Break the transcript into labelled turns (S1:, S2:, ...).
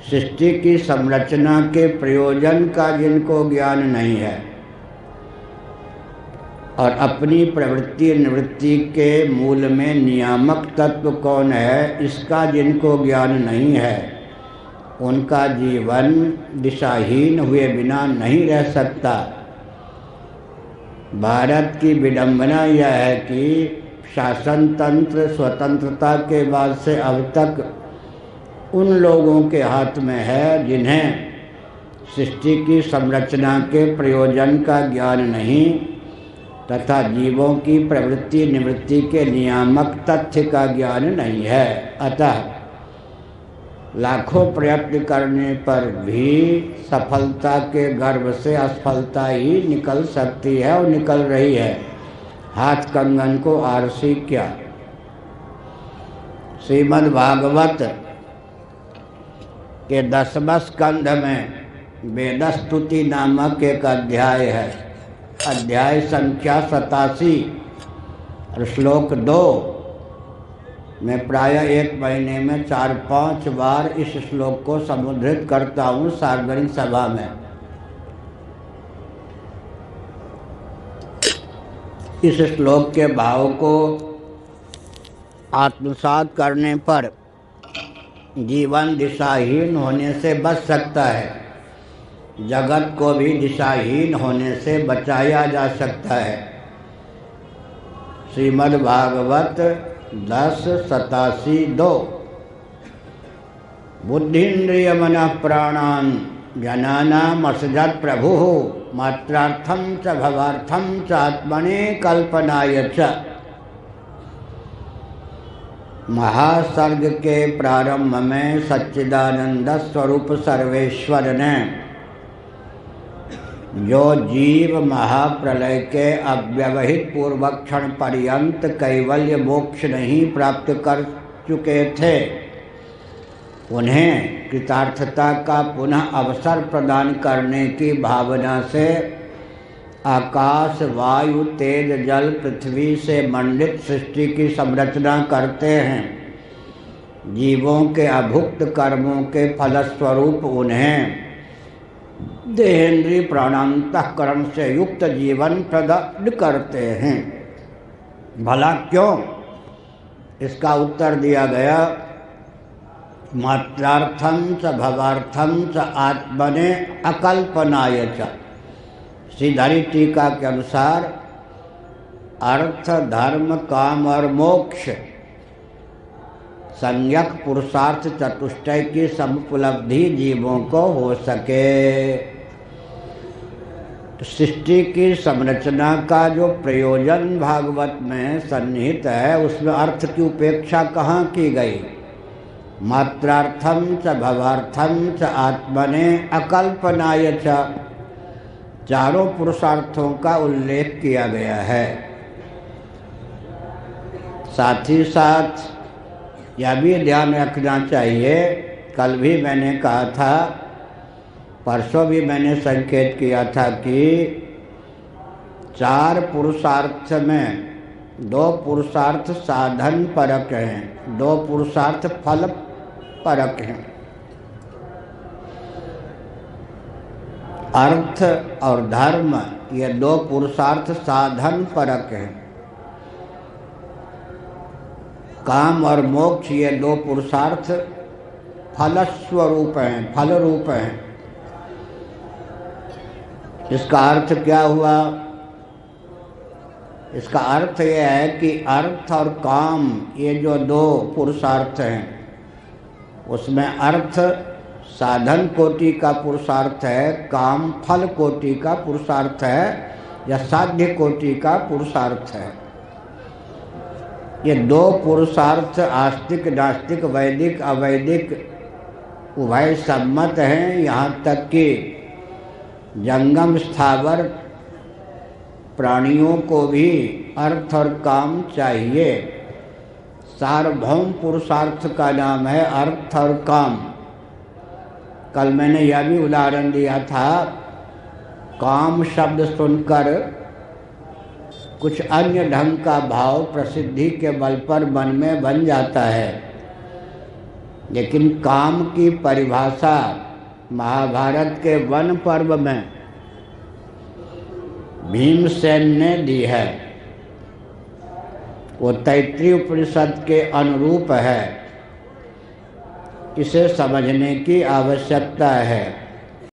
S1: सृष्टि की संरचना के प्रयोजन का जिनको ज्ञान नहीं है और अपनी प्रवृत्ति निवृत्ति के मूल में नियामक तत्व कौन है इसका जिनको ज्ञान नहीं है, उनका जीवन दिशाहीन हुए बिना नहीं रह सकता। भारत की विडंबना यह है कि शासन तंत्र स्वतंत्रता के बाद से अब तक उन लोगों के हाथ में है जिन्हें सृष्टि की संरचना के प्रयोजन का ज्ञान नहीं तथा जीवों की प्रवृत्ति निवृत्ति के नियामक तथ्य का ज्ञान नहीं है। अतः लाखों प्रयत्न करने पर भी सफलता के गर्भ से असफलता ही निकल सकती है और निकल रही है। हाथ कंगन को आरसी क्या। श्रीमद् भागवत के 10वें स्कंध में वेदस्तुति नामक एक अध्याय है। अध्याय संख्या 87 और श्लोक 2 मैं प्रायः एक महीने में 4-5 बार इस श्लोक को समुद्रित करता हूँ सार्वजनिक सभा में। इस श्लोक के भाव को आत्मसात करने पर जीवन दिशाहीन होने से बच सकता है, जगत को भी दिशाहीन होने से बचाया जा सकता है। श्रीमद् भागवत 10:87-2 बुद्धिन्द्रिय मनः प्राणान् जनानामसजत् प्रभुः मात्रार्थं च भवार्थं च आत्मने कल्पनाय च। महासर्ग के प्रारंभ में सच्चिदानंद स्वरूप सर्वेश्वर ने जो जीव महाप्रलय के अव्यवहित पूर्वक्षण पर्यंत कैवल्य मोक्ष नहीं प्राप्त कर चुके थे, उन्हें कृतार्थता का पुनः अवसर प्रदान करने की भावना से आकाश वायु तेज जल पृथ्वी से मंडित सृष्टि की संरचना करते हैं। जीवों के अभुक्त कर्मों के फलस्वरूप उन्हें देहेंद्रिय प्राणांतःकरण से युक्त जीवन प्रदान करते हैं। भला क्यों? इसका उत्तर दिया गया मात्रार्थं च भवार्थं च आत्मने अकल्पनाय च। श्रीधरी टीका के अनुसार अर्थ धर्म काम और मोक्ष संयक पुरुषार्थ चतुष्टय की समुपलब्धि जीवों को हो सके। तो सृष्टि की संरचना का जो प्रयोजन भागवत में सन्निहित है उसमें अर्थ की उपेक्षा कहाँ की गई? मात्रार्थं च भवार्थं च आत्मने अकल्पनाय च, चारों पुरुषार्थों का उल्लेख किया गया है। साथ ही साथ यह भी ध्यान रखना चाहिए, कल भी मैंने कहा था, परसों भी मैंने संकेत किया था कि 4 पुरुषार्थ में 2 पुरुषार्थ साधन परक हैं, 2 पुरुषार्थ फल परक हैं। अर्थ और धर्म ये 2 पुरुषार्थ साधन परक हैं। काम और मोक्ष ये 2 पुरुषार्थ फलस्वरूप हैं, फल रूप हैं। इसका अर्थ क्या हुआ? इसका अर्थ यह है कि अर्थ और काम ये जो 2 पुरुषार्थ हैं उसमें अर्थ साधन कोटि का पुरुषार्थ है, काम फल कोटि का पुरुषार्थ है या साध्य कोटि का पुरुषार्थ है। ये 2 पुरुषार्थ आस्तिक नास्तिक वैदिक अवैदिक उभय सम्मत हैं। यहाँ तक कि जंगम स्थावर प्राणियों को भी अर्थ और काम चाहिए। सार्वभौम पुरुषार्थ का नाम है अर्थ और काम। कल मैंने यह भी उदाहरण दिया था, काम शब्द सुनकर कुछ अन्य ढंग का भाव प्रसिद्धि के बल पर मन में बन जाता है। लेकिन काम की परिभाषा महाभारत के वन पर्व में भीमसेन ने दी है। वो तैत्तिरीय उपनिषद के अनुरूप है। इसे समझने की आवश्यकता है।